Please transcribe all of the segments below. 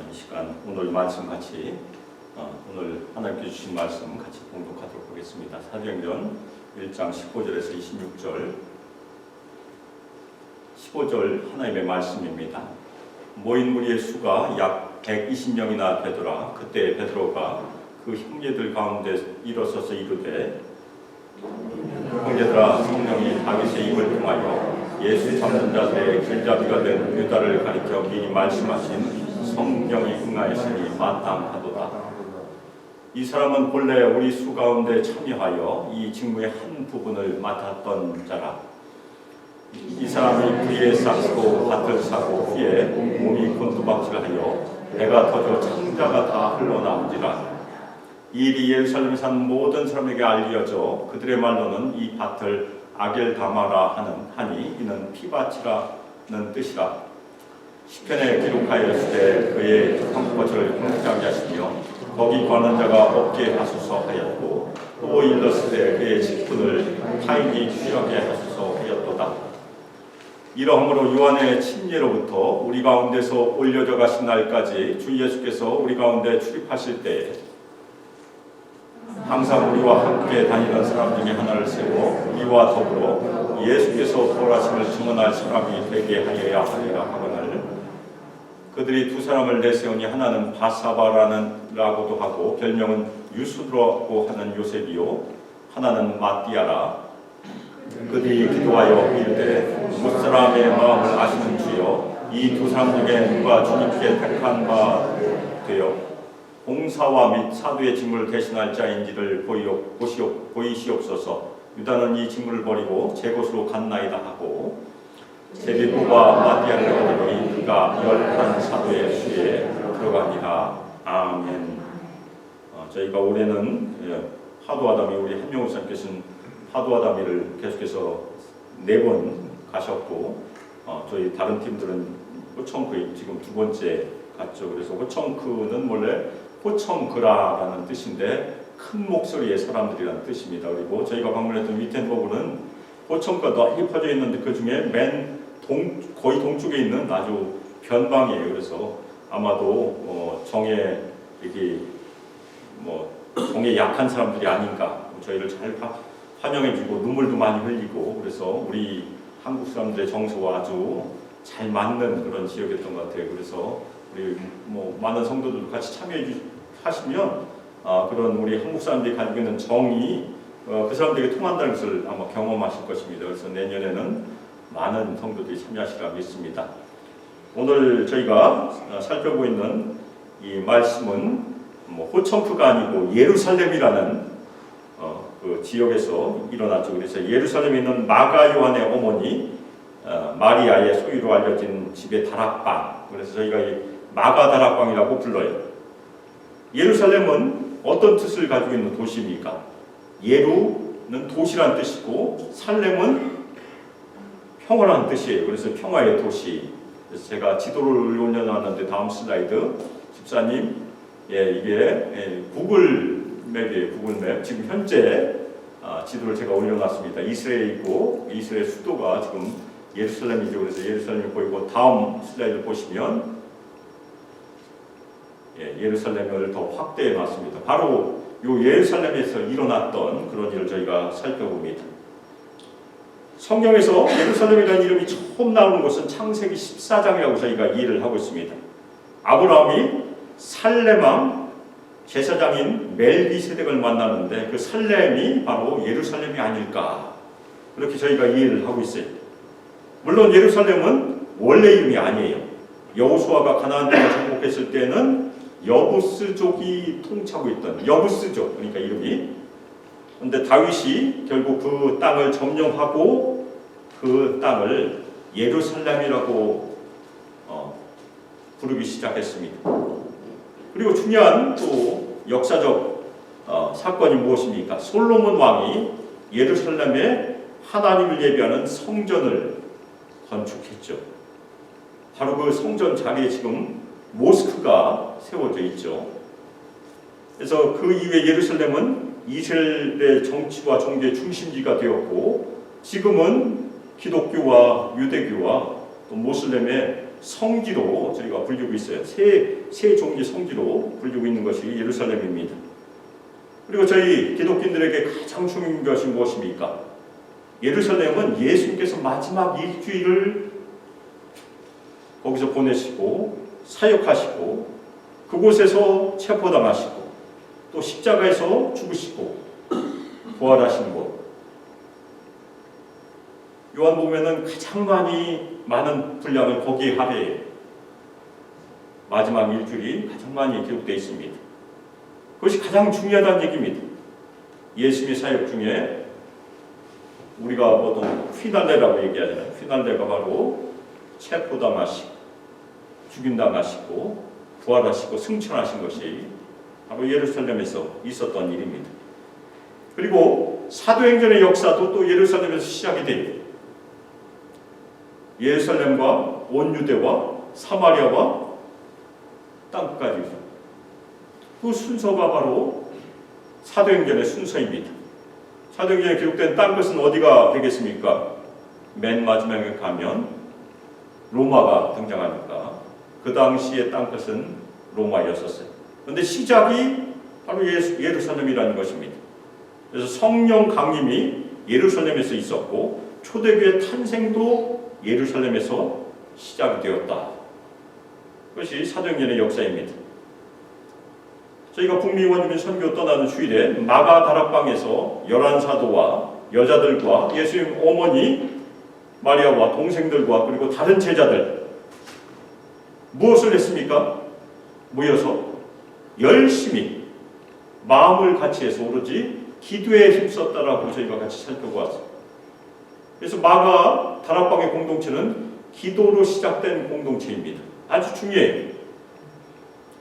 이 시간 오늘 말씀 같이 오늘 하나님께 주신 말씀 같이 봉독하도록 하겠습니다. 사도행전 1장 15절에서 15절 하나님의 말씀입니다. 모인 무리의 수가 약 120명이나 되더라. 그때 베드로가 그 형제들 가운데 일어서서 이르되, 형제들아, 성령이 다윗의 입을 통하여 예수 잡는 자들의 길잡이가 된 유다를 가리켜 미리 말씀하신 성령이 응하였으니 마땅하도다. 이 사람은 본래 우리 수 가운데 참여하여 이 직무의 한 부분을 맡았던 자라. 이 사람이 부리에 싹고 밭을 사고 후에 몸이 곤두박질하여 배가 터져 창자가 다 흘러나온지라. 이 일이 예루살렘에 산 모든 사람에게 알려져 그들의 말로는 이 밭을 아겔다마라 하니 이는 피밭이라는 뜻이라. 시편에 기록하였을 그의 황포처를 황폐하게 하시며 거기 관한 자가 없게 하소서 하였고, 또 일렀을 때 그의 직분을 타인이 취하게 하소서 하였도다. 이러함으로 요한의 침례로부터 우리 가운데서 올려져 가신 날까지 주 예수께서 우리 가운데 출입하실 때 항상 우리와 함께 다니는 사람 중에 하나를 세워 이와 더불어 예수께서 부활하심을 증언할 사람이 되게 하여야 하리라 하거늘, 그들이 두 사람을 내세우니 하나는 바사바라고도 하고 별명은 유수드라고 하는 요셉이요, 하나는 마띠아라. 그들이 기도하여 이르되, 무사람의 마음을 아시는 주여, 이 두 사람 중에 누가 주님께 택한 바 되어 봉사와 및 사도의 직무를 대신할 자인지를 보이시옵소서. 유다는 이 직무를 버리고 제 곳으로 갔나이다 하고 제비고가 마띠아를 얻으니 그가 열한 사도의 수에 들어갑니다. 아멘. 저희가 올해는 하도아다미, 우리 한명우 선생님께서는 하도아다미를 계속해서 4번 가셨고, 저희 다른 팀들은 호청크 지금 2번째 갔죠. 그래서 호청크는 원래 호청그라라는 뜻인데 큰 목소리의 사람들이라는 뜻입니다. 그리고 저희가 방문했던 위텐버그는 호청크가 넓이 퍼져 있는데 그 중에 거의 동쪽에 있는 아주 변방이에요. 그래서 아마도 정에 이렇게 정에 약한 사람들이 아닌가, 저희를 잘 환영해주고 눈물도 많이 흘리고, 그래서 우리 한국 사람들의 정서와 아주 잘 맞는 그런 지역이었던 것 같아요. 그래서 우리 많은 성도들도 같이 참여하시면 그런 우리 한국 사람들이 가지고 있는 정이 그 사람들에게 통한다는 것을 아마 경험하실 것입니다. 그래서 내년에는 많은 성도들이 참여하시리라 믿습니다. 오늘 저희가 살펴보고 있는 이 말씀은 호청크가 아니고 예루살렘이라는 그 지역에서 일어났죠. 그래서 예루살렘에 있는 마가 요한의 어머니 마리아의 소유로 알려진 집의 다락방, 그래서 저희가 이 마가 다락방이라고 불러요. 예루살렘은 어떤 뜻을 가지고 있는 도시입니까? 예루는 도시란 뜻이고 살렘은 평화라는 뜻이에요. 그래서 평화의 도시. 그래서 제가 지도를 올려놨는데 다음 슬라이드 집사님, 이게 구글 맵이에요. 구글 맵. 지금 현재 지도를 제가 올려놨습니다. 이스라엘에 있고 이스라엘 수도가 지금 예루살렘이죠. 그래서 예루살렘이 보이고, 다음 슬라이드 보시면 예루살렘을 더 확대해 놨습니다. 바로 이 예루살렘에서 일어났던 그런 일을 저희가 살펴봅니다. 성경에서 예루살렘이라는 이름이 처음 나오는 것은 창세기 14장이라고 저희가 이해를 하고 있습니다. 아브라함이 살렘왕 제사장인 멜기세덱을 만나는데 그 살렘이 바로 예루살렘이 아닐까, 그렇게 저희가 이해를 하고 있어요. 물론 예루살렘은 원래 이름이 아니에요. 여호수아가 가나안 땅을 정복했을 때는 여부스족이 통치하고 있던 여부스족, 그러니까 이름이. 그런데 다윗이 결국 그 땅을 점령하고 그 땅을 예루살렘이라고 부르기 시작했습니다. 그리고 중요한 또 역사적 사건이 무엇입니까? 솔로몬 왕이 예루살렘에 하나님을 예배하는 성전을 건축했죠. 바로 그 성전 자리에 지금 모스크가 세워져 있죠. 그래서 그 이후에 예루살렘은 이스라엘의 정치와 종교의 중심지가 되었고, 지금은 기독교와 유대교와 또 모슬렘의 성지로 저희가 불리고 있어요. 세 종의 성지로 불리고 있는 것이 예루살렘입니다. 그리고 저희 기독교인들에게 가장 중요한 것이 무엇입니까? 예루살렘은 예수님께서 마지막 일주일을 거기서 보내시고 사역하시고 그곳에서 체포당하시고 또 십자가에서 죽으시고 부활하신 곳. 요한복음에는 가장 많은 분량을 거기에 할애해요. 마지막 일주일이 가장 많이 기록되어 있습니다. 그것이 가장 중요하다는 얘기입니다. 예수님의 사역 중에 우리가 보통 휘날레라고 얘기하잖아요. 휘날레가 바로 체포당하시고 죽임당하시고 부활하시고 승천하신 것이 바로 예루살렘에서 있었던 일입니다. 그리고 사도행전의 역사도 또 예루살렘에서 시작이 돼요. 예루살렘과 온 유대와 사마리아와 땅까지 그 순서가 바로 사도행전의 순서입니다. 사도행전에 기록된 땅끝은 어디가 되겠습니까? 맨 마지막에 가면 로마가 등장하니까 그 당시의 땅끝은 로마였었어요. 그런데 시작이 바로 예루살렘이라는 것입니다. 그래서 성령 강림이 예루살렘에서 있었고 초대교회 탄생도 예루살렘에서 시작이 되었다. 그것이 사도행전의 역사입니다. 저희가 북미 원주민 선교 떠나는 주일에 마가 다락방에서 11사도와 여자들과 예수님 어머니 마리아와 동생들과 그리고 다른 제자들 무엇을 했습니까? 모여서 열심히 마음을 같이 해서 오로지 기도에 힘썼다라고 저희가 같이 살펴보았어요. 그래서 마가 다락방의 공동체는 기도로 시작된 공동체입니다. 아주 중요해요.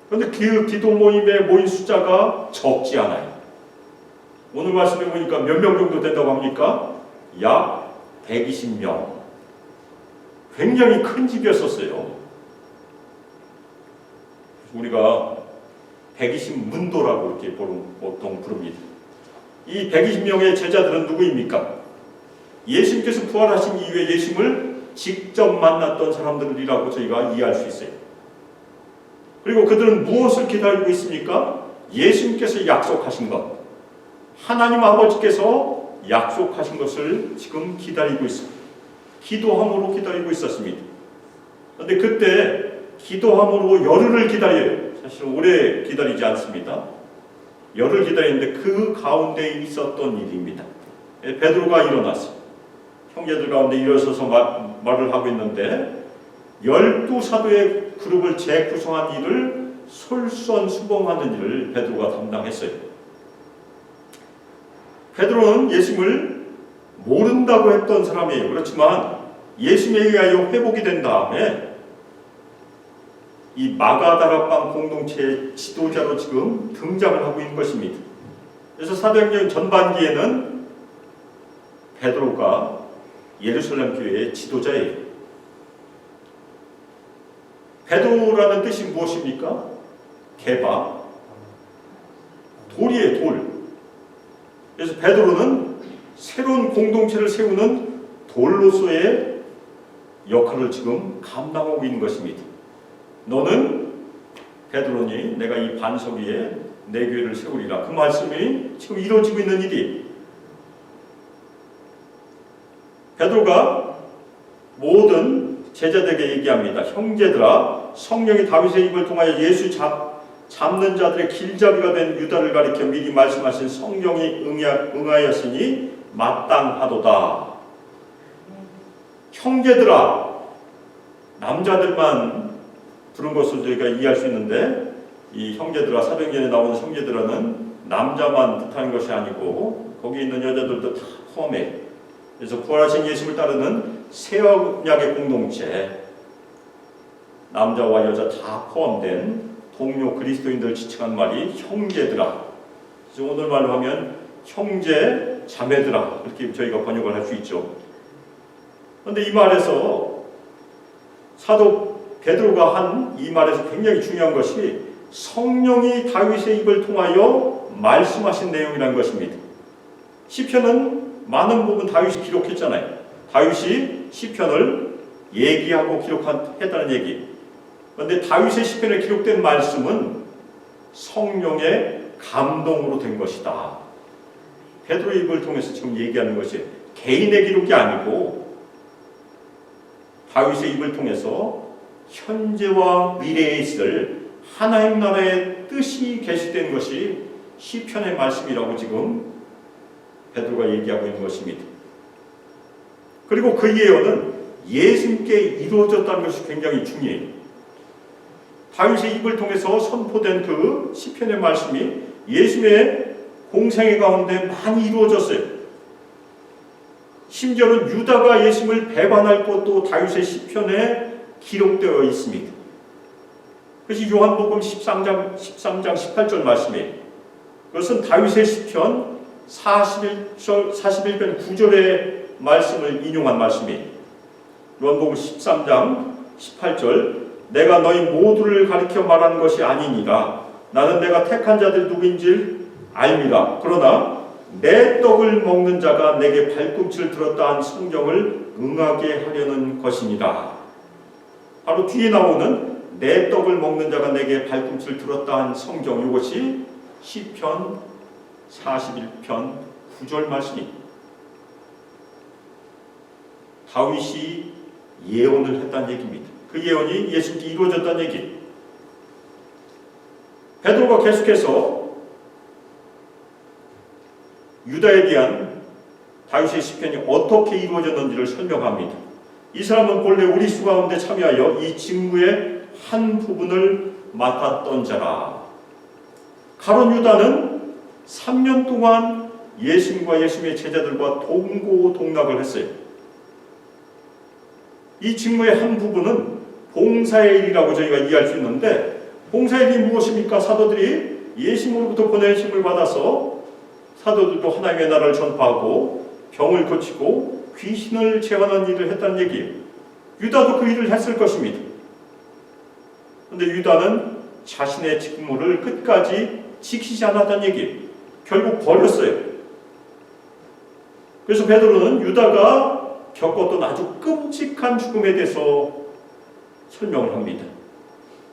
그런데 그 기도 모임에 모인 숫자가 적지 않아요. 오늘 말씀해 보니까 몇 명 정도 된다고 합니까? 약 120명. 굉장히 큰 집이었었어요. 우리가 120문도라고 이렇게 보통 부릅니다. 이 120명의 제자들은 누구입니까? 예수님께서 부활하신 이후에 예수님을 직접 만났던 사람들이라고 저희가 이해할 수 있어요. 그리고 그들은 무엇을 기다리고 있습니까? 예수님께서 약속하신 것, 하나님 아버지께서 약속하신 것을 지금 기다리고 있습니다. 기도함으로 기다리고 있었습니다. 그런데 그때 기도함으로 열흘을 기다려요. 사실 오래 기다리지 않습니다. 열흘 기다리는데 그 가운데 있었던 일입니다. 베드로가 일어났어요. 형제들 가운데 일어서서 말을 하고 있는데 12사도의 그룹을 재구성한 일을 솔선수범하는 일을 베드로가 담당했어요. 베드로는 예수님을 모른다고 했던 사람이에요. 그렇지만 예수님에 의하여 회복이 된 다음에 이 마가다락방 공동체의 지도자로 지금 등장을 하고 있는 것입니다. 그래서 사도행전 전반기에는 베드로가 예루살렘 교회의 지도자예요. 베드로라는 뜻이 무엇입니까? 개바, 돌이에요, 돌. 그래서 베드로는 새로운 공동체를 세우는 돌로서의 역할을 지금 감당하고 있는 것입니다. 너는 베드로니 내가 이 반석 위에 내 교회를 세우리라. 그 말씀이 지금 이루어지고 있는 일이 베드로가 모든 제자들에게 얘기합니다. 형제들아, 성령이 다윗의 입을 통하여 예수 잡는 자들의 길잡이가 된 유다를 가리켜 미리 말씀하신 성령이 응하였으니 마땅하도다. 형제들아, 남자들만 부른 것을 저희가 이해할 수 있는데 이 형제들아, 사도행전에 나오는 형제들아는 남자만 뜻하는 것이 아니고 거기 있는 여자들도 다 포함해요. 그래서 부활하신 예수님을 따르는 새 언약의 공동체, 남자와 여자 다 포함된 동료 그리스도인들 지칭한 말이 형제들아. 그래서 오늘 말로 하면 형제 자매들아 이렇게 저희가 번역을 할 수 있죠. 그런데 이 말에서 사도 베드로가 한 이 말에서 굉장히 중요한 것이 성령이 다윗의 입을 통하여 말씀하신 내용이라는 것입니다. 시편은 많은 부분 다윗이 기록했잖아요. 다윗이 시편을 얘기하고 기록했다는 얘기. 그런데 다윗의 시편에 기록된 말씀은 성령의 감동으로 된 것이다. 베드로의 입을 통해서 지금 얘기하는 것이 개인의 기록이 아니고 다윗의 입을 통해서 현재와 미래에 있을 하나님 나라의 뜻이 계시된 것이 시편의 말씀이라고 지금 베드로가 얘기하고 있는 것입니다. 그리고 그 예언은 예수님께 이루어졌다는 것이 굉장히 중요해요. 다윗의 입을 통해서 선포된 그 시편의 말씀이 예수님의 공생애 가운데 많이 이루어졌어요. 심지어는 유다가 예수님을 배반할 것도 다윗의 시편에 기록되어 있습니다. 그것이 요한복음 13장 18절 말씀이에요. 그것은 다윗의 시편 41편 9절의 말씀을 인용한 말씀이에요. 요한복음 13장 18절 내가 너희 모두를 가리켜 말하는 것이 아니니라. 나는 내가 택한 자들 누구인지 알미라. 그러나 내 떡을 먹는 자가 내게 발꿈치를 들었다 한 성경을 응하게 하려는 것입니다. 바로 뒤에 나오는 내 떡을 먹는 자가 내게 발꿈치를 들었다 한 성경, 이것이 시편 41편 9절 말씀입니다. 다윗이 예언을 했다는 얘기입니다. 그 예언이 예수님께 이루어졌다는 얘기. 베드로가 계속해서 유다에 대한 다윗의 시편이 어떻게 이루어졌는지를 설명합니다. 이 사람은 본래 우리 수 가운데 참여하여 이 직무의 한 부분을 맡았던 자라. 가룟 유다는 3년 동안 예수님과 예수님의 제자들과 동고동락을 했어요. 이 직무의 한 부분은 봉사의 일이라고 저희가 이해할 수 있는데, 봉사의 일이 무엇입니까? 사도들이 예수님으로부터 보내심을 받아서 사도들도 하나님의 나라를 전파하고 병을 고치고 귀신을 제어하는 일을 했다는 얘기예요. 유다도 그 일을 했을 것입니다. 그런데 유다는 자신의 직무를 끝까지 지키지 않았다는 얘기예요. 결국 버렸어요. 그래서 베드로는 유다가 겪었던 아주 끔찍한 죽음에 대해서 설명을 합니다.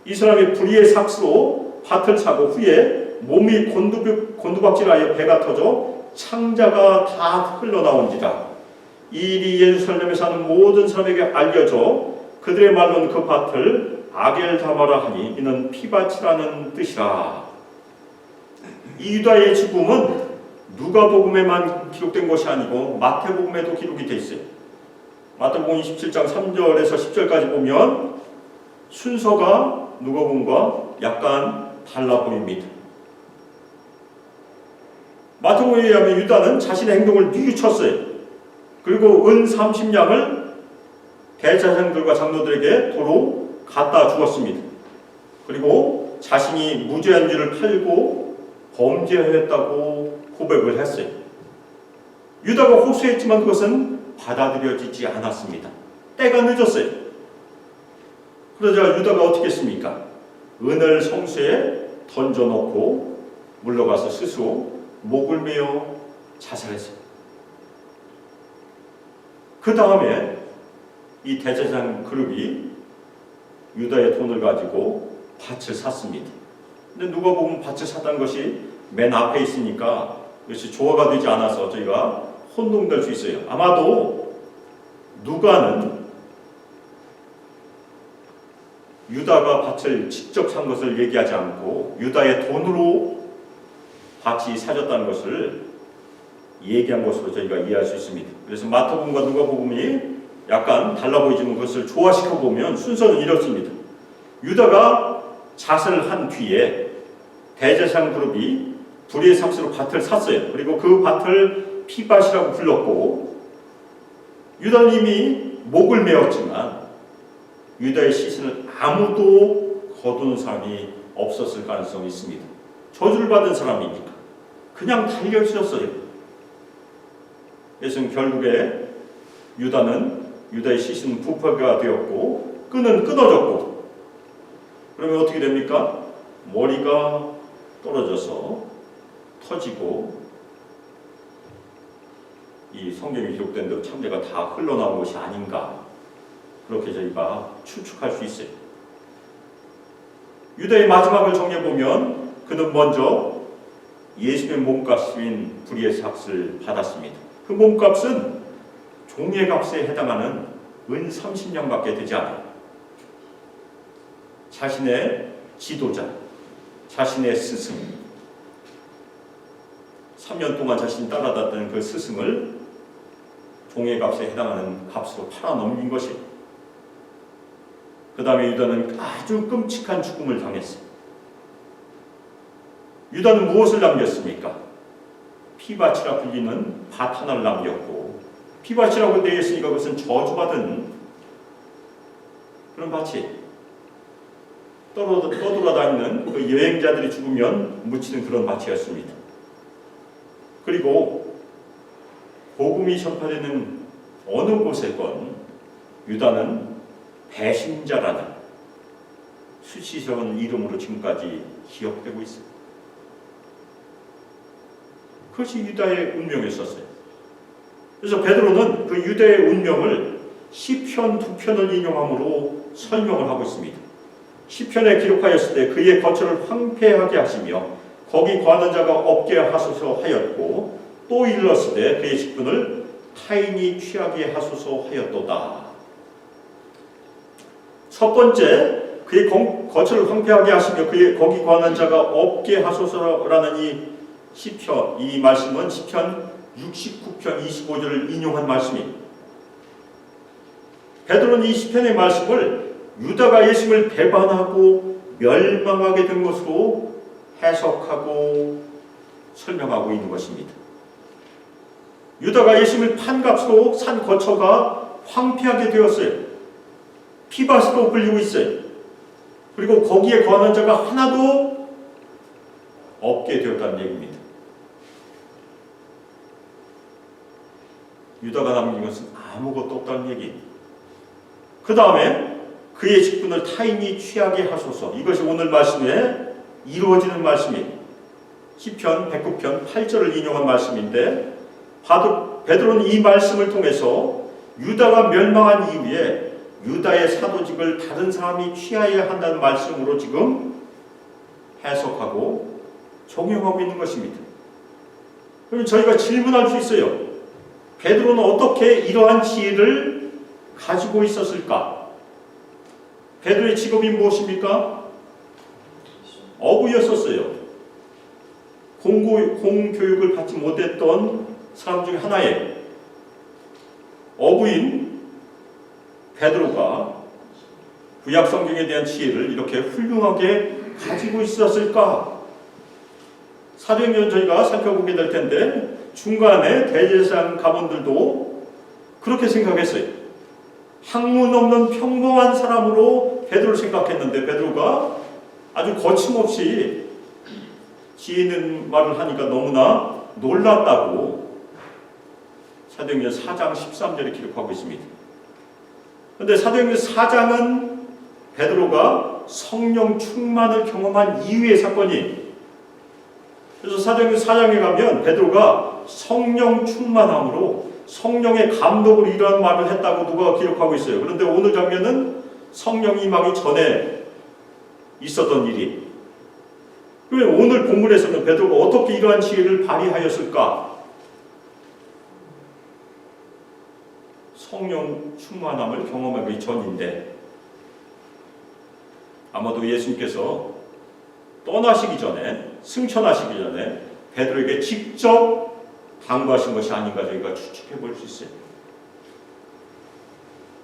이 사람이 불의의 삭스로 밭을 차고 후에 몸이 곤두박질하여 배가 터져 창자가 다 흘러나온지라. 이 일이 예루살렘에 사는 모든 사람에게 알려져 그들의 말로는 그 밭을 아겔다마라 하니 이는 피밭이라는 뜻이라. 이 유다의 죽음은 누가복음에만 기록된 것이 아니고 마태복음에도 기록이 되어 있어요. 마태복음 27장 3절에서 10절까지 보면 순서가 누가복음과 약간 달라 보입니다. 마태복음에 의하면 유다는 자신의 행동을 뉘우쳤어요. 그리고 은 30냥을 대제사장들과 장로들에게 도로 갖다 주었습니다. 그리고 자신이 무죄한 줄을 팔고 범죄했다고 고백을 했어요. 유다가 호소했지만 그것은 받아들여지지 않았습니다. 때가 늦었어요. 그러자 유다가 어떻게 했습니까? 은을 성수에 던져놓고 물러가서 스스로 목을 메어 자살했어요. 그 다음에 이 대제사장 그룹이 유다의 돈을 가지고 밭을 샀습니다. 근데 누가 보면 밭을 샀다는 것이 맨 앞에 있으니까 그것이 조화가 되지 않아서 저희가 혼동될 수 있어요. 아마도 누가는 유다가 밭을 직접 산 것을 얘기하지 않고 유다의 돈으로 밭이 사졌다는 것을 얘기한 것으로 저희가 이해할 수 있습니다. 그래서 마태복음과 누가복음이 약간 달라 보이지만 그것을 조화시켜 보면 순서는 이렇습니다. 유다가 자살을 한 뒤에 대제사장 그룹이 불의의 삭스로 밭을 샀어요. 그리고 그 밭을 피밭이라고 불렀고 유다는 이미 목을 메었지만 유다의 시신을 아무도 거두는 사람이 없었을 가능성이 있습니다. 저주를 받은 사람이니까 그냥 달려 있었어요. 그래서 결국에 유다의 시신은 부패가 되었고 끈은 끊어졌고 그러면 어떻게 됩니까? 머리가 떨어져서 터지고 이 성경에 기록된 대로 창자가 다 흘러나온 것이 아닌가 그렇게 저희가 추측할 수 있어요. 유다의 마지막을 정리해보면 그는 먼저 예수의 몸값인 불의의 삭을 받았습니다. 그 몸값은 종의 값에 해당하는 은 30냥밖에 되지 않아요. 자신의 지도자, 자신의 스승, 3년 동안 자신이 따라다녔던 그 스승을 종의 값에 해당하는 값으로 팔아넘긴 것이. 그 다음에 유다는 아주 끔찍한 죽음을 당했어요. 유다는 무엇을 남겼습니까? 피밭이라 불리는 밭 하나를 남겼고, 피밭이라고 되어 있으니까 그것은 저주받은 그런 밭이, 떠돌아다니는 그 여행자들이 죽으면 묻히는 그런 밭이었습니다. 그리고 복음이 전파되는 어느 곳에건 유다는 배신자라는 수치스러운 이름으로 지금까지 기억되고 있습니다. 그것이 유다의 운명이었어요. 그래서 베드로는 그 유다의 운명을 시편 2편을 인용함으로 설명을 하고 있습니다. 시편에 기록하였을 때 그의 거처를 황폐하게 하시며 거기 거하는 자가 없게 하소서 하였고, 또 일렀을 때 그의 직분을 타인이 취하게 하소서 하였도다. 첫 번째, 그의 거처를 황폐하게 하시며 그의 거기 거하는 자가 없게 하소서라는 이 말씀은 시편 69편 25절을 인용한 말씀입니다. 베드로는 이 시편의 말씀을 유다가 예수를 배반하고 멸망하게 된 것으로 해석하고 설명하고 있는 것입니다. 유다가 예수를 판 값으로 산 거처가 황폐하게 되었어요. 피밭으로 불리고 있어요. 그리고 거기에 거하는 자가 하나도 없게 되었다는 얘기입니다. 유다가 남긴 것은 아무것도 없다는 얘기. 그 다음에 그의 직분을 타인이 취하게 하소서. 이것이 오늘 말씀에 이루어지는 말씀이에요. 시편 109편 8절을 인용한 말씀인데, 베드로는 이 말씀을 통해서 유다가 멸망한 이후에 유다의 사도직을 다른 사람이 취하여야 한다는 말씀으로 지금 해석하고 적용하고 있는 것입니다. 그러면 저희가 질문할 수 있어요. 베드로는 어떻게 이러한 지혜를 가지고 있었을까? 베드로의 직업이 무엇입니까? 어부였었어요. 공교육을 받지 못했던 사람 중에 하나예요. 어부인 베드로가 구약 성경에 대한 지혜를 이렇게 훌륭하게 가지고 있었을까? 사도행전 저희가 살펴보게 될 텐데, 중간에 대제사장 가문들도 그렇게 생각했어요. 학문 없는 평범한 사람으로 베드로를 생각했는데, 베드로가 아주 거침없이 지혜 있는 말을 하니까 너무나 놀랐다고 사도행전 4장 13절에 기록하고 있습니다. 그런데 사도행전 4장은 베드로가 성령 충만을 경험한 이후의 사건이, 그래서 사도행전 4장에 가면 베드로가 성령 충만함으로 성령의 감독으로 이러한 말을 했다고 누가 기록하고 있어요. 그런데 오늘 장면은 성령 임하기 전에 있었던 일이. 그러면 오늘 본문에서는 베드로가 어떻게 이러한 지혜를 발휘하였을까? 성령 충만함을 경험하기 전인데, 아마도 예수님께서 떠나시기 전에, 승천하시기 전에 베드로에게 직접 당부하신 것이 아닌가 저희가 추측해 볼 수 있어요.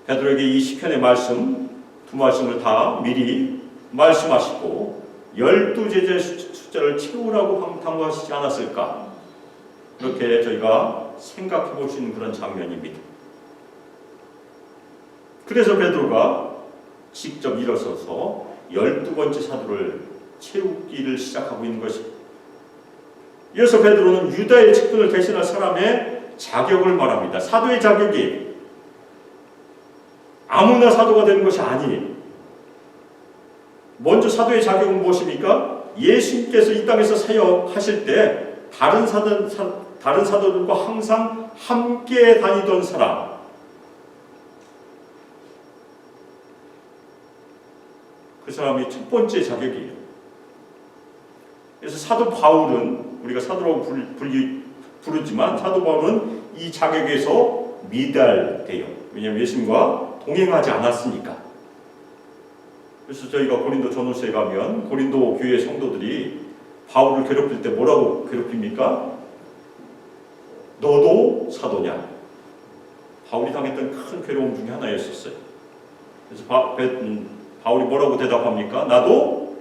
베드로에게 이 시편의 말씀, 두 말씀을 다 미리 말씀하시고 12제자의 숫자를 채우라고 당부하시지 않았을까? 그렇게 저희가 생각해 볼 수 있는 그런 장면입니다. 그래서 베드로가 직접 일어서서 12번째 사도를 채우기를 시작하고 있는 것입니다. 이어서 베드로는 유다의 직분을 대신할 사람의 자격을 말합니다. 사도의 자격이 아무나 사도가 되는 것이 아니에요. 먼저 사도의 자격은 무엇입니까? 예수님께서 이 땅에서 사역하실 때 다른 사도들과 항상 함께 다니던 사람, 그 사람이 첫 번째 자격이에요. 그래서 사도 바울은 우리가 사도라고 부르지만 사도 바울은 이 자격에서 미달돼요. 왜냐하면 예수님과 동행하지 않았으니까. 그래서 저희가 고린도 전후서에 가면 고린도 교회 성도들이 바울을 괴롭힐 때 뭐라고 괴롭힙니까? 너도 사도냐? 바울이 당했던 큰 괴로움 중에 하나였었어요. 그래서 바울이 뭐라고 대답합니까? 나도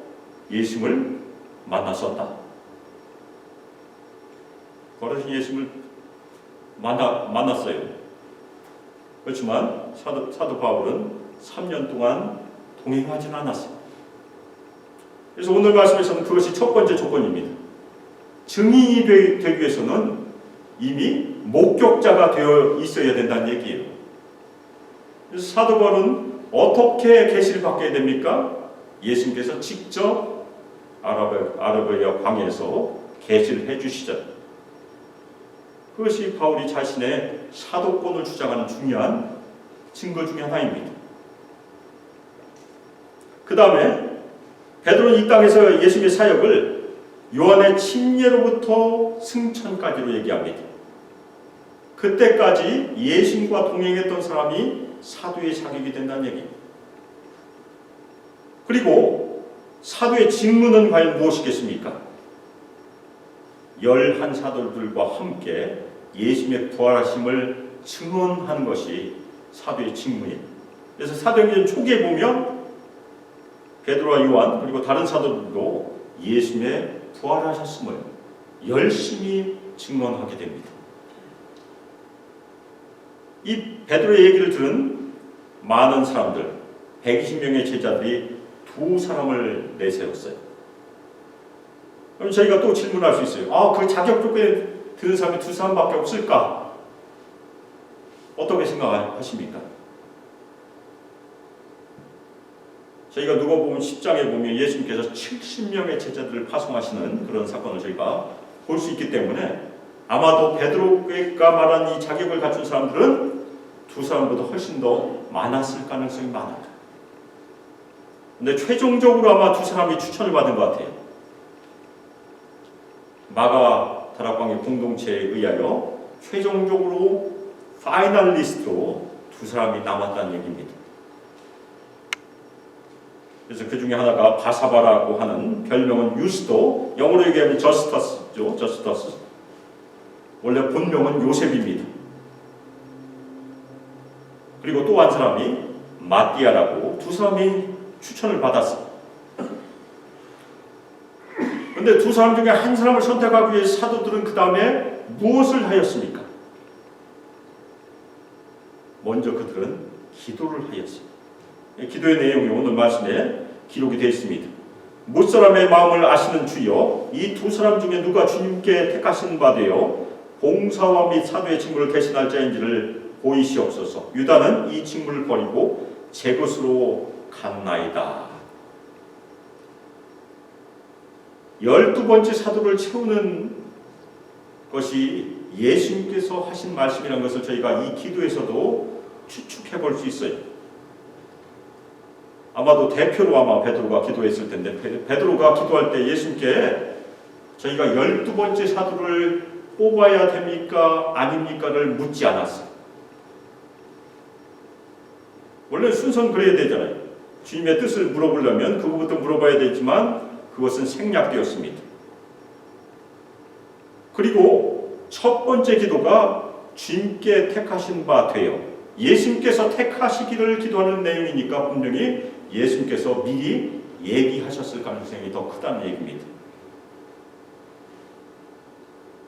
예수님을 만났었다. 걸으신 예수님을 만났어요. 그렇지만 사도 바울은 3년 동안 동행하지는 않았어요. 그래서 오늘 말씀에서는 그것이 첫 번째 조건입니다. 증인이 되기 위해서는 이미 목격자가 되어 있어야 된다는 얘기예요. 그래서 사도 바울은 어떻게 계시를 받게 됩니까? 예수님께서 직접 아라비아 광야에서 계시를 해주시죠. 그것이 바울이 자신의 사도권을 주장하는 중요한 증거 중에 하나입니다. 그 다음에 베드로는 이 땅에서 예수님의 사역을 요한의 침례로부터 승천까지로 얘기합니다. 그때까지 예수님과 동행했던 사람이 사도의 자격이 된다는 얘기입니다. 그리고 사도의 직무는 과연 무엇이겠습니까? 11사도들과 함께 예수님의 부활하심을 증언하는 것이 사도의 직무예요. 그래서 사도행전 초기에 보면 베드로와 요한 그리고 다른 사도들도 예수님의 부활하셨음을 열심히 증언하게 됩니다. 이 베드로의 얘기를 들은 많은 사람들, 120명의 제자들이 두 사람을 내세웠어요. 그럼 저희가 또 질문할 수 있어요. 그 자격 조건에 드는 사람이 두 사람밖에 없을까? 어떻게 생각하십니까? 저희가 누가복음 10장에 보면 예수님께서 70명의 제자들을 파송하시는 그런 사건을 저희가 볼 수 있기 때문에 아마도 베드로가 말한 이 자격을 갖춘 사람들은 두 사람보다 훨씬 더 많았을 가능성이 많아요. 근데 최종적으로 아마 두 사람이 추천을 받은 것 같아요. 마가 다락방의 공동체에 의하여 최종적으로 파이널리스트로 두 사람이 남았다는 얘기입니다. 그래서 그 중에 하나가 바사바라고 하는 별명은 유스도, 영어로 얘기하면 저스터스죠. 저스터스. 원래 본명은 요셉입니다. 그리고 또 한 사람이 마띠아라고 두 사람이 추천을 받았어요. 그런데 두 사람 중에 한 사람을 선택하기 위해 사도들은 그 다음에 무엇을 하였습니까? 먼저 그들은 기도를 하였습니다. 기도의 내용이 오늘 말씀에 기록이 되어 있습니다. 무사람의 마음을 아시는 주여, 이 두 사람 중에 누가 주님께 택하신 바 되어 봉사와 및 사도의 직무를 대신할 자인지를 보이시옵소서. 유다는 이 직무를 버리고 제 것으로 갔나이다. 12번째 사도를 채우는 것이 예수님께서 하신 말씀이라는 것을 저희가 이 기도에서도 추측해 볼 수 있어요. 아마도 대표로 아마 베드로가 기도했을 텐데, 베드로가 기도할 때 예수님께 저희가 12번째 사도를 뽑아야 됩니까? 아닙니까를 묻지 않았어요. 원래 순서는 그래야 되잖아요. 주님의 뜻을 물어보려면 그거부터 물어봐야 되지만 그것은 생략되었습니다. 그리고 첫 번째 기도가 주님께 택하신 바 되어, 예수님께서 택하시기를 기도하는 내용이니까 분명히 예수님께서 미리 얘기하셨을 가능성이 더 크다는 얘기입니다.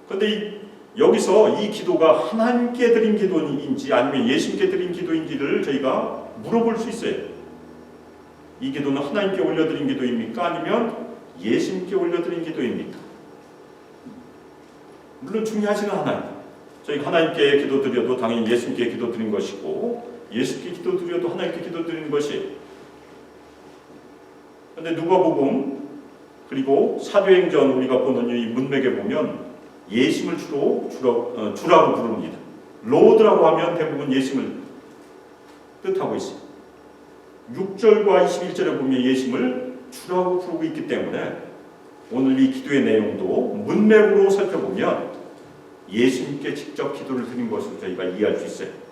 그런데 여기서 이 기도가 하나님께 드린 기도인지 아니면 예수님께 드린 기도인지를 저희가 물어볼 수 있어요. 이 기도는 하나님께 올려드린 기도입니까? 아니면 예수님께 올려드린 기도입니까? 물론 중요하지는 않아요. 저희가 하나님께 기도드려도 당연히 예수님께 기도드린 것이고, 예수님께 기도드려도 하나님께 기도드리는 것이에요. 그런데 누가복음 그리고 사도행전 우리가 보는 이 문맥에 보면 예수님을 주라고 부릅니다. 로드라고 하면 대부분 예수님을 뜻하고 있어요. 6절과 21절에 보면 예수님을 주라고 부르고 있기 때문에 오늘 이 기도의 내용도 문맥으로 살펴보면 예수님께 직접 기도를 드린 것으로 저희가 이해할 수 있어요.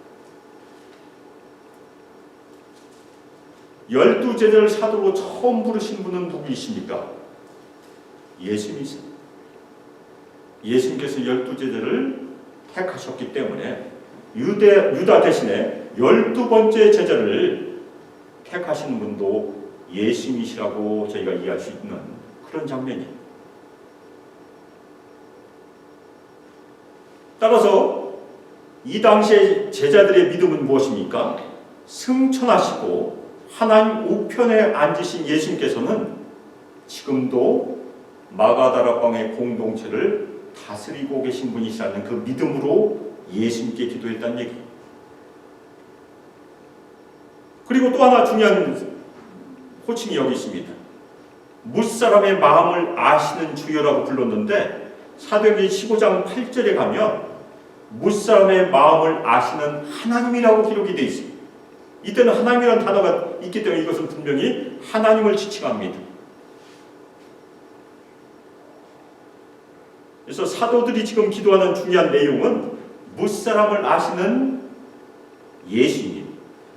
12제자를 사도로 처음 부르신 분은 누구이십니까? 예수님이세요. 예수님께서 12제자를 택하셨기 때문에 유다 대신에 12번째 제자를 택하신 분도 예수님이시라고 저희가 이해할 수 있는 그런 장면이에요. 따라서 이 당시의 제자들의 믿음은 무엇입니까? 승천하시고 하나님 우편에 앉으신 예수님께서는 지금도 마가다락방의 공동체를 다스리고 계신 분이시라는 그 믿음으로 예수님께 기도했다는 얘기. 그리고 또 하나 중요한 호칭이 여기 있습니다. 무사람의 마음을 아시는 주여라고 불렀는데 사도행전 15장 8절에 가면 무사람의 마음을 아시는 하나님이라고 기록이 되어 있습니다. 이때는 하나님이라는 단어가 있기 때문에 이것은 분명히 하나님을 지칭합니다. 그래서 사도들이 지금 기도하는 중요한 내용은 무사람을 아시는 예수님,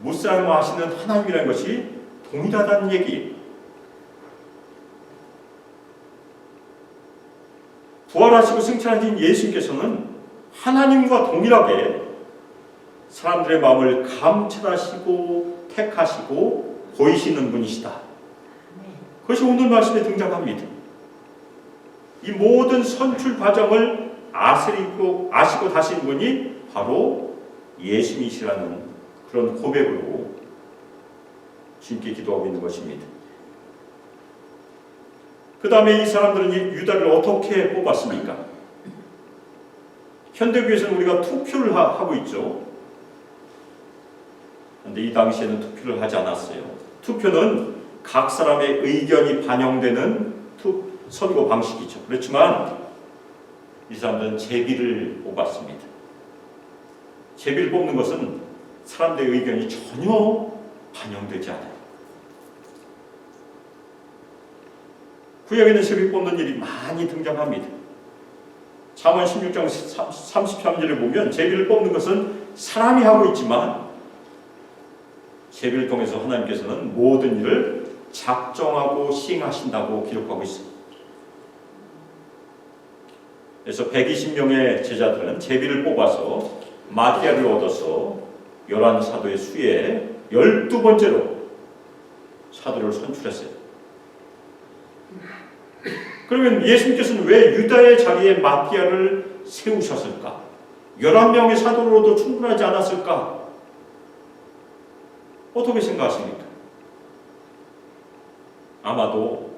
무사람을 아시는 하나님이라는 것이 동일하다는 얘기예요. 부활하시고 승천하신 예수님께서는 하나님과 동일하게 사람들의 마음을 감찰하시고 택하시고 보이시는 분이시다. 그것이 오늘 말씀에 등장합니다. 이 모든 선출 과정을 아시고 다신 분이 바로 예수님이시라는 그런 고백으로 주님께 기도하고 있는 것입니다. 그 다음에 이 사람들은 유다를 어떻게 뽑았습니까? 현대교회에서는 우리가 투표를 하고 있죠. 그런데 이 당시에는 투표를 하지 않았어요. 투표는 각 사람의 의견이 반영되는 선거 방식이죠. 그렇지만 이 사람들은 제비를 뽑았습니다. 제비를 뽑는 것은 사람들의 의견이 전혀 반영되지 않아요. 구약에는 제비 뽑는 일이 많이 등장합니다. 잠언 16장 33절에 보면 제비를 뽑는 것은 사람이 하고 있지만 제비를 통해서 하나님께서는 모든 일을 작정하고 시행하신다고 기록하고 있습니다. 그래서 120명의 제자들은 제비를 뽑아서 마티아를 얻어서 11사도의 수에 12번째로 사도를 선출했어요. 그러면 예수님께서는 왜 유다의 자리에 마티아를 세우셨을까? 11명의 사도로도 충분하지 않았을까? 어떻게 생각하십니까? 아마도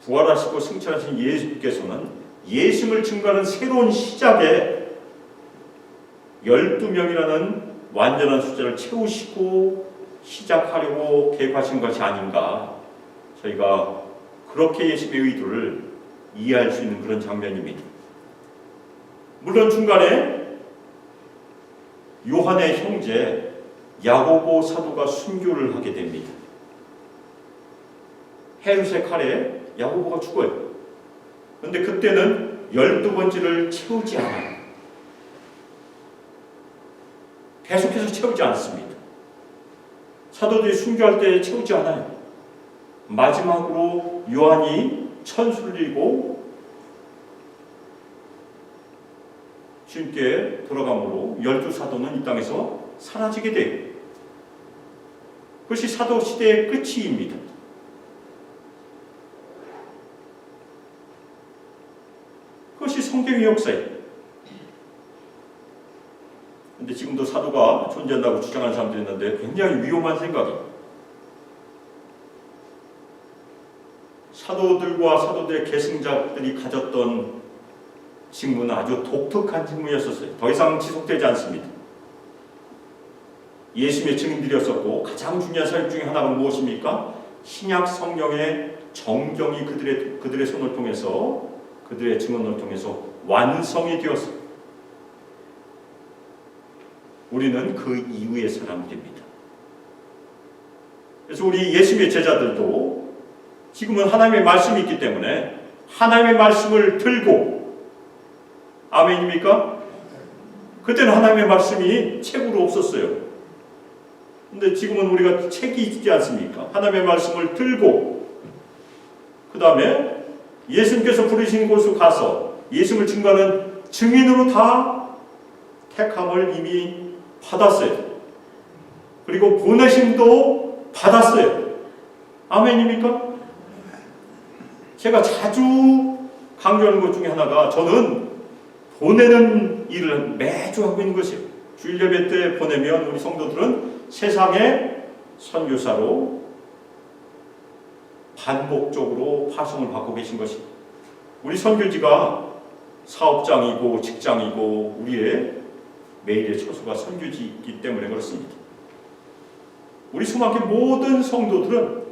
부활하시고 승천하신 예수님께서는 예수님을 증거하는 새로운 시작에 12명이라는 완전한 숫자를 채우시고 시작하려고 계획하신 것이 아닌가. 저희가 그렇게 예수님의 의도를 이해할 수 있는 그런 장면입니다. 물론 중간에 요한의 형제 야고보 사도가 순교를 하게 됩니다. 헤롯의 칼에 야고보가 죽어요. 그런데 그때는 12번째를 채우지 않아요. 계속해서 채우지 않습니다. 사도들이 순교할 때 채우지 않아요. 마지막으로 요한이 천수를 들고 주님께 돌아감으로 12사도는 이 땅에서 사라지게 돼요. 그것이 사도 시대의 끝입니다. 그것이 성경의 역사예요. 근데 지금도 사도가 존재한다고 주장하는 사람들이 있는데 굉장히 위험한 생각이에요. 사도들과 사도들의 계승자들이 가졌던 직무는 아주 독특한 직무였었어요. 더 이상 지속되지 않습니다. 예수님의 증인들이었었고 가장 중요한 사역 중에 하나가 무엇입니까? 신약 성경의 정경이 그들의 손을 통해서 그들의 증언을 통해서 완성이 되었습니다. 우리는 그 이후의 사람들입니다. 그래서 우리 예수님의 제자들도 지금은 하나님의 말씀이 있기 때문에 하나님의 말씀을 들고, 아멘입니까? 그때는 하나님의 말씀이 책으로 없었어요. 근데 지금은 우리가 책이 있지 않습니까? 하나님의 말씀을 들고, 그 다음에 예수님께서 부르신 곳으로 가서 예수님을 증거하는 증인으로 다 택함을 이미 받았어요. 그리고 보내심도 받았어요. 아멘입니까? 제가 자주 강조하는 것 중에 하나가, 저는 보내는 일을 매주 하고 있는 것이에요. 주일 예배 때 보내면 우리 성도들은 세상의 선교사로 반복적으로 파송을 받고 계신 것입니다. 우리 선교지가 사업장이고 직장이고 우리의 매일의 처소가 선교지이기 때문에 그렇습니다. 우리 수많은 모든 성도들은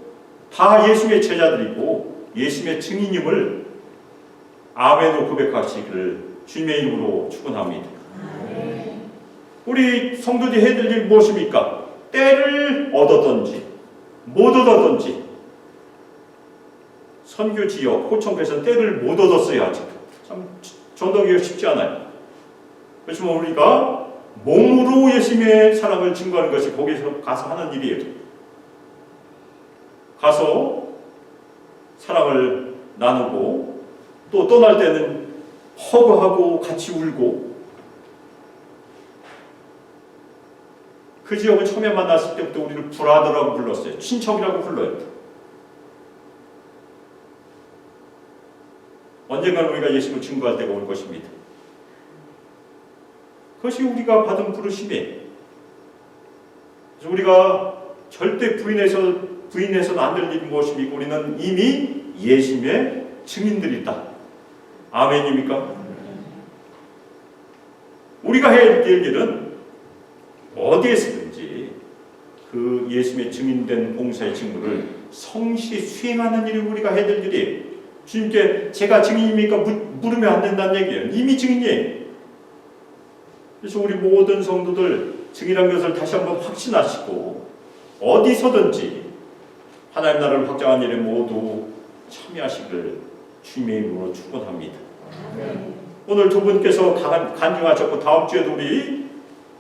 다 예수님의 제자들이고 예수님의 증인임을 아멘으로 고백하시기를 주님의 이름으로 축원합니다. 우리 성도들이 해야 될 일 무엇입니까? 때를 얻었든지 못 얻었든지, 선교 지역 호청교회에서는 때를 못 얻었어요. 아직 참 전도하기가 쉽지 않아요. 그렇지만 우리가 몸으로 예수님의 사랑을 증거하는 것이 거기서 가서 하는 일이에요. 가서 사랑을 나누고, 또 떠날 때는 허그하고 같이 울고. 그 지역은 처음에 만났을 때부터 우리를 브라더라고 불렀어요. 친척이라고 불러요. 언젠가는 우리가 예수님을 증거할 때가 올 것입니다. 그것이 우리가 받은 부르심이에요. 그래서 우리가 절대 부인해서는 안 될 일이 무엇입니까? 우리는 이미 예수님의 증인들이다. 아멘입니까? 우리가 해야 될 일은 어디에서든지 그 예수님의 증인된 봉사의 직무를 성실히 수행하는 일이 우리가 해야 될 일이에요. 주님께 제가 증인입니까? 물으면 안 된다는 얘기예요. 이미 증인이에요. 그래서 우리 모든 성도들 증인한 것을 다시 한번 확신하시고 어디서든지 하나님 나라를 확장하는 일에 모두 참여하시기를 주님의 이름으로 축원합니다. 오늘 두 분께서 간증하셨고 다음 주에도 우리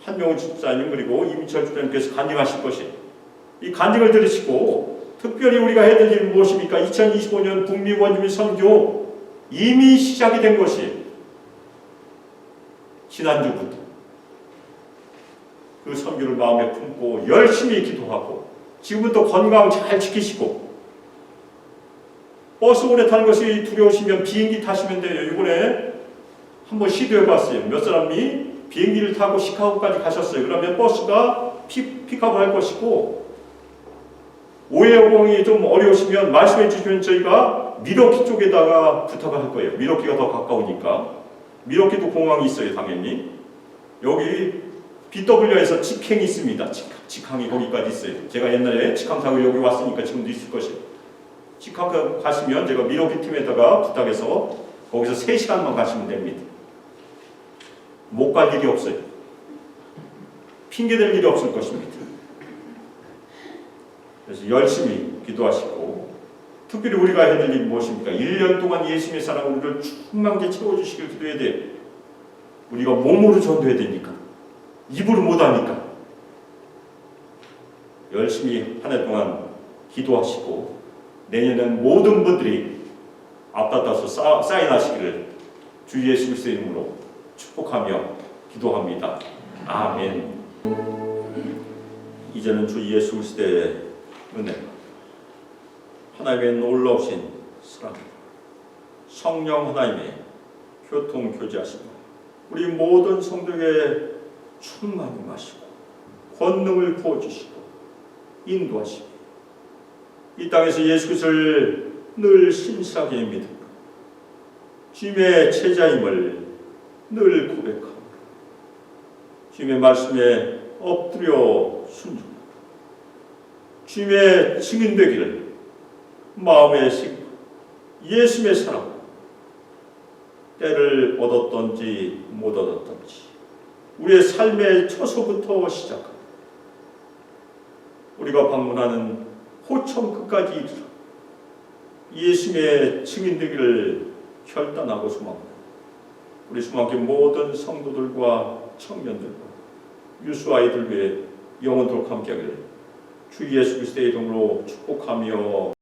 한명훈 집사님 그리고 이민철 집사님께서 간증하실 것이에요. 이 간증을 들으시고 특별히 우리가 해야 될 일은 무엇입니까? 2025년 북미 원주민 선교 이미 시작이 된 것이에요. 지난주부터 그 선교를 마음에 품고 열심히 기도하고, 지금부터 건강 잘 지키시고, 버스 오래 타는 것이 두려우시면 비행기 타시면 돼요. 이번에 한번 시도해봤어요. 몇 사람이 비행기를 타고 시카고까지 가셨어요. 그러면 버스가 픽업을 할 것이고, 오해여공이 좀 어려우시면 말씀해 주시면 저희가 미러키 쪽에다가 부탁을 할 거예요. 미러키가 더 가까우니까. 미러키도 공항이 있어요. 당연히. 여기 BW에서 직행이 있습니다. 직항이 거기까지 있어요. 제가 옛날에 직항 타고 여기 왔으니까 지금도 있을 것이에요. 직항 가시면 제가 미러키 팀에다가 부탁해서 거기서 3시간만 가시면 됩니다. 못 갈 일이 없어요. 핑계댈 일이 없을 것입니다. 그래서 열심히 기도하시고, 특별히 우리가 해야 될 일이 무엇입니까? 1년 동안 예수님의 사랑으로 우리를 충만하게 채워주시길 기도해야 돼요. 우리가 몸으로 전도해야 되니까, 입으로 못하니까 열심히 한 해 동안 기도하시고, 내년엔 모든 분들이 앞다퉈서 사인하시기를 주 예수 그리스도의 이름으로 축복하며 기도합니다. 아멘. 이제는 주 예수 그리스도의 은혜, 하나님의 놀라우신 사랑, 성령 하나님의 교통 교제하시고 우리 모든 성도에게 충만히 마시고 권능을 부어주시고 인도하시고 이 땅에서 예수 그리스도를 늘 신실하게 믿고 주님의 제자임을 늘 고백하고 주님의 말씀에 엎드려 순종하고 주님의 증인 되기를 마음에 새기고 예수님의 사랑, 때를 얻었던지 못 얻었던지 우리의 삶의 처소부터 시작하고 우리가 방문하는 포천 끝까지 이르러 예수님의 증인되기를 결단하고 소망합니다. 우리 수많은 모든 성도들과 청년들과 유수 아이들 위해 영원토록 함께하기를 주 예수 그리스도의 이름으로 축복하며